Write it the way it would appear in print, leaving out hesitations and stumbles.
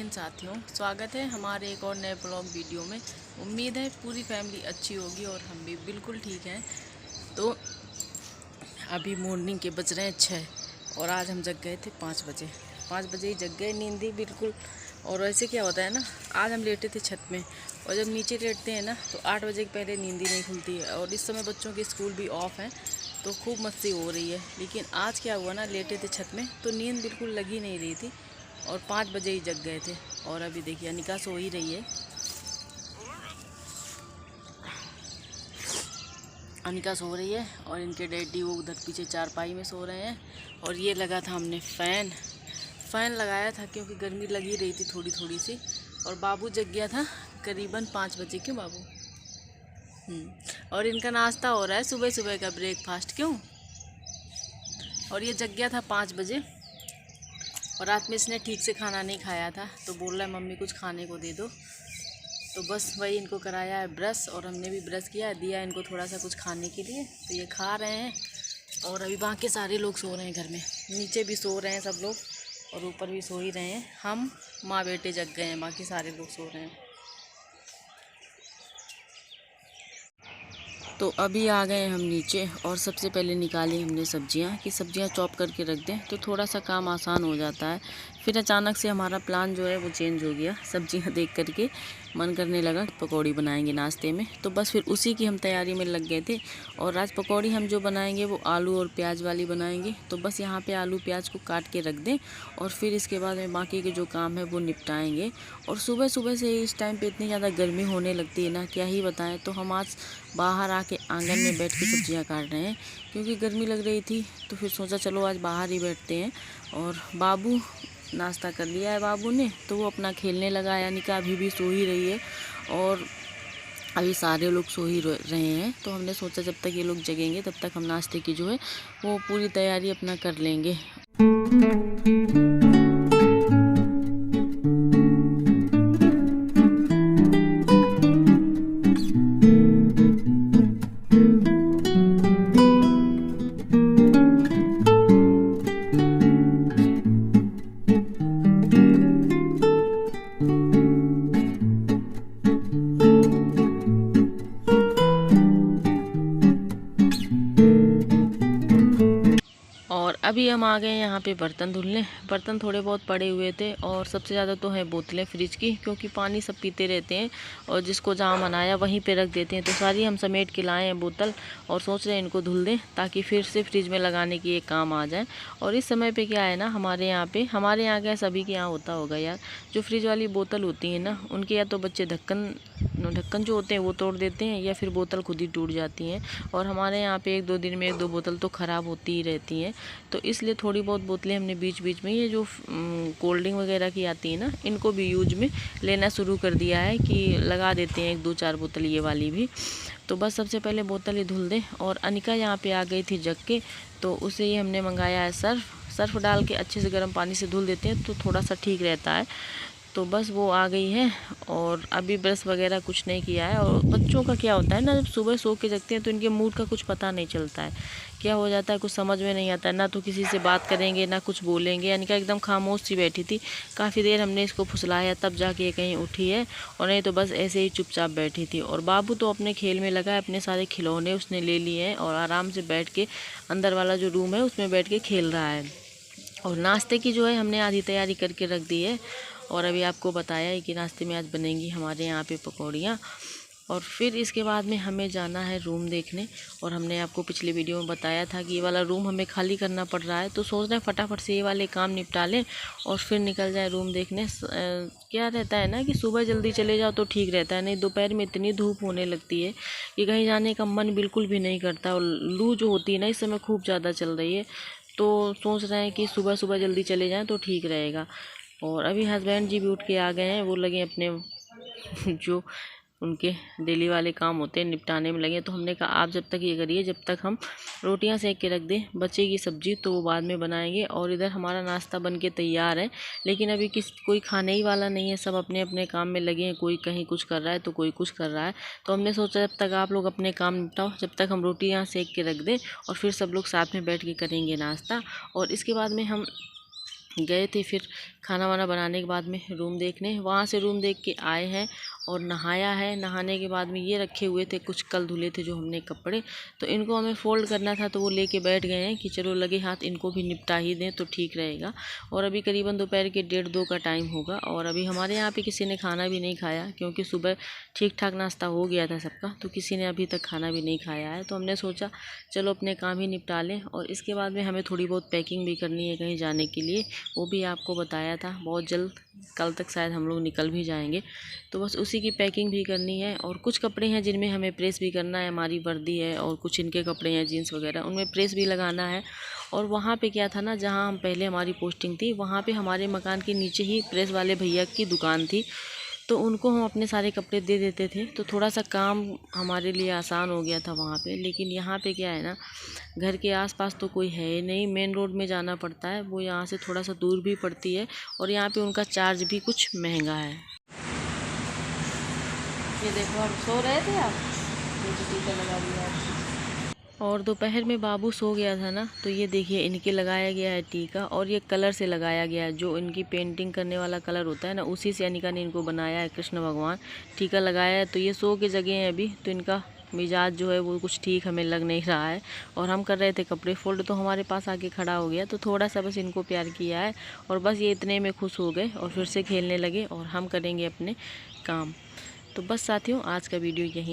दिन साथियों, स्वागत है हमारे एक और नए ब्लॉग वीडियो में। उम्मीद है पूरी फैमिली अच्छी होगी और हम भी बिल्कुल ठीक हैं। तो अभी मॉर्निंग के बज रहे हैं 6 और आज हम जग गए थे 5 बजे। 5 बजे ही जग गए, नींदी बिल्कुल। और वैसे क्या होता है ना, आज हम लेटे थे छत में और जब नीचे लेटते हैं ना तो 8 बजे के पहले नींदी नहीं खुलती है। और इस समय बच्चों के स्कूल भी ऑफ हैं तो खूब मस्ती हो रही है। लेकिन आज क्या हुआ ना, लेटे थे छत में तो नींद बिल्कुल लगी नहीं रही थी और 5 बजे ही जग गए थे। और अभी देखिए अनिका सो ही रही है। अनिका सो रही है और इनके डैडी वो उधर पीछे चारपाई में सो रहे हैं। और ये लगा था हमने फ़ैन लगाया था क्योंकि गर्मी लगी रही थी थोड़ी थोड़ी सी। और बाबू जग गया था करीबन 5 बजे। क्यों बाबू? और इनका नाश्ता हो रहा है, सुबह सुबह का ब्रेकफास्ट। क्यों? और ये जग गया था 5 बजे और रात में इसने ठीक से खाना नहीं खाया था तो बोल रहा है मम्मी कुछ खाने को दे दो। तो बस वही इनको कराया है ब्रश और हमने भी ब्रश किया, दिया इनको थोड़ा सा कुछ खाने के लिए तो ये खा रहे हैं। और अभी बाकी सारे लोग सो रहे हैं घर में, नीचे भी सो रहे हैं सब लोग और ऊपर भी सो ही रहे हैं। हम माँ बेटे जग गए हैं, बाकी सारे लोग सो रहे हैं। तो अभी आ गए हम नीचे और सबसे पहले निकाली हमने सब्जियां कि सब्जियां चॉप करके रख दें तो थोड़ा सा काम आसान हो जाता है। फिर अचानक से हमारा प्लान जो है वो चेंज हो गया। सब्जियां देख करके मन करने लगा पकौड़ी बनाएंगे नाश्ते में, तो बस फिर उसी की हम तैयारी में लग गए थे। और आज पकौड़ी हम जो बनाएंगे वो आलू और प्याज वाली बनाएंगे। तो बस यहाँ पे आलू प्याज को काट के रख दें और फिर इसके बाद में बाकी के जो काम है वो निपटाएंगे। और सुबह सुबह से इस टाइम पे इतनी ज़्यादा गर्मी होने लगती है ना, क्या ही बताएं। तो हम आज बाहर आके आंगन में बैठ के सब्जियां काट रहे हैं क्योंकि गर्मी लग रही थी। तो फिर सोचा चलो आज बाहर ही बैठते हैं। और बाबू नाश्ता कर लिया है बाबू ने, तो वो अपना खेलने लगा है। यानी कि अभी भी सो ही रही है और अभी सारे लोग सो ही रहे हैं। तो हमने सोचा जब तक ये लोग जगेंगे तब तक हम नाश्ते की जो है वो पूरी तैयारी अपना कर लेंगे। और अभी हम आ गए यहाँ पे बर्तन धुलने। बर्तन थोड़े बहुत पड़े हुए थे और सबसे ज़्यादा तो है बोतलें फ्रिज की, क्योंकि पानी सब पीते रहते हैं और जिसको जहाँ मनाया वहीं पे रख देते हैं। तो सारी हम समेट के लाए हैं बोतल और सोच रहे हैं इनको धुल दें ताकि फिर से फ्रिज में लगाने की एक काम आ जाए। और इस समय पे क्या है ना, हमारे यहाँ क्या सभी के यहाँ होता होगा यार, जो फ्रिज वाली बोतल होती है ना उनके या तो बच्चे ढक्कन जो होते हैं वो तोड़ देते हैं या फिर बोतल खुद ही टूट जाती हैं। और हमारे यहाँ पे 1-2 दिन में 1-2 बोतल तो ख़राब होती ही रहती हैं। तो इसलिए थोड़ी बहुत बोतलें हमने बीच बीच में ये जो कोल्ड ड्रिंक वगैरह की आती है ना, इनको भी यूज में लेना शुरू कर दिया है कि लगा देते हैं 1-2 4 बोतल ये वाली भी। तो बस सबसे पहले बोतल ही धुल दें। और अनिका यहाँ पे आ गई थी जग के, तो उसे ही हमने मंगाया है सर्फ डाल के अच्छे से गर्म पानी से धुल देते हैं तो थोड़ा सा ठीक रहता है। तो बस वो आ गई है और अभी ब्रश वगैरह कुछ नहीं किया है। और बच्चों का क्या होता है ना, जब सुबह सो के जगते हैं तो इनके मूड का कुछ पता नहीं चलता है, क्या हो जाता है कुछ समझ में नहीं आता है। ना तो किसी से बात करेंगे ना कुछ बोलेंगे। यानी कि एकदम खामोश सी बैठी थी, काफ़ी देर हमने इसको फुसलाया तब जाके ये कहीं उठी है, और नहीं तो बस ऐसे ही चुपचाप बैठी थी। और बाबू तो अपने खेल में लगा है, अपने सारे खिलौने उसने ले लिए हैं और आराम से बैठ के अंदर वाला जो रूम है उसमें बैठ के खेल रहा है। और नाश्ते की जो है हमने आधी तैयारी करके रख दी है। और अभी आपको बताया है कि नाश्ते में आज बनेंगी हमारे यहाँ पे पकौड़ियाँ। और फिर इसके बाद में हमें जाना है रूम देखने। और हमने आपको पिछले वीडियो में बताया था कि ये वाला रूम हमें खाली करना पड़ रहा है, तो सोच रहे हैं फटाफट से ये वाले काम निपटा लें और फिर निकल जाए रूम देखने। क्या रहता है ना कि सुबह जल्दी चले जाओ तो ठीक रहता है, नहीं दोपहर में इतनी धूप होने लगती है कि कहीं जाने का मन बिल्कुल भी नहीं करता। और लू जो होती है ना इस समय खूब ज़्यादा चल रही है, तो सोच रहे हैं कि सुबह सुबह जल्दी चले जाएं तो ठीक रहेगा। और अभी हस्बैंड जी भी उठ के आ गए हैं, वो लगे अपने जो उनके डेली वाले काम होते हैं निपटाने में लगे। तो हमने कहा आप जब तक ये करिए, जब तक हम रोटियां सेक के रख दें, बचेगी सब्जी तो वो बाद में बनाएंगे। और इधर हमारा नाश्ता बन के तैयार है, लेकिन अभी कोई खाने ही वाला नहीं है, सब अपने अपने काम में लगे हैं। कोई कहीं कुछ कर रहा है तो कोई कुछ कर रहा है। तो हमने सोचा जब तक आप लोग अपने काम निपटाओ, जब तक हम रोटियाँ सेक के रख दें और फिर सब लोग साथ में बैठ के करेंगे नाश्ता। और इसके बाद में हम गए थे फिर खाना वाना बनाने के बाद में रूम देखने। वहाँ से रूम देख के आए हैं और नहाया है। नहाने के बाद में ये रखे हुए थे कुछ कल धुले थे जो हमने कपड़े, तो इनको हमें फ़ोल्ड करना था, तो वो लेके बैठ गए हैं कि चलो लगे हाथ इनको भी निपटा ही दें तो ठीक रहेगा। और अभी करीबन दोपहर के 1:30-2 का टाइम होगा और अभी हमारे यहाँ पे किसी ने खाना भी नहीं खाया, क्योंकि सुबह ठीक ठाक नाश्ता हो गया था सबका, तो किसी ने अभी तक खाना भी नहीं खाया है। तो हमने सोचा चलो अपने काम ही निपटा लें। और इसके बाद में हमें थोड़ी बहुत पैकिंग भी करनी है कहीं जाने के लिए, वो भी आपको बताया था। बहुत जल्द कल तक शायद हम लोग निकल भी जाएंगे, तो बस उसी की पैकिंग भी करनी है। और कुछ कपड़े हैं जिनमें हमें प्रेस भी करना है, हमारी वर्दी है और कुछ इनके कपड़े हैं जीन्स वगैरह, उनमें प्रेस भी लगाना है। और वहाँ पे क्या था ना, जहाँ हम पहले हमारी पोस्टिंग थी वहाँ पे हमारे मकान के नीचे ही प्रेस वाले भैया की दुकान थी, तो उनको हम अपने सारे कपड़े दे देते थे, तो थोड़ा सा काम हमारे लिए आसान हो गया था वहाँ पे। लेकिन यहाँ पे क्या है ना, घर के आसपास तो कोई है ही नहीं, मेन रोड में जाना पड़ता है, वो यहाँ से थोड़ा सा दूर भी पड़ती है और यहाँ पे उनका चार्ज भी कुछ महंगा है। ये देखो आप सो रहे थे, आप ये तो टीका लगा दिया आपको। और दोपहर में बाबू सो गया था ना, तो ये देखिए इनके लगाया गया है टीका, और ये कलर से लगाया गया है, जो इनकी पेंटिंग करने वाला कलर होता है ना, उसी से अनिका ने इनको बनाया है। कृष्ण भगवान टीका लगाया है, तो ये सो के जगह हैं अभी, तो इनका मिजाज जो है वो कुछ ठीक हमें लग नहीं रहा है। और हम कर रहे थे कपड़े फोल्ड, तो हमारे पास आके खड़ा हो गया, तो थोड़ा सा बस इनको प्यार किया है और बस ये इतने में खुश हो गए और फिर से खेलने लगे और हम करेंगे अपने काम। तो बस साथियों, आज का वीडियो यहीं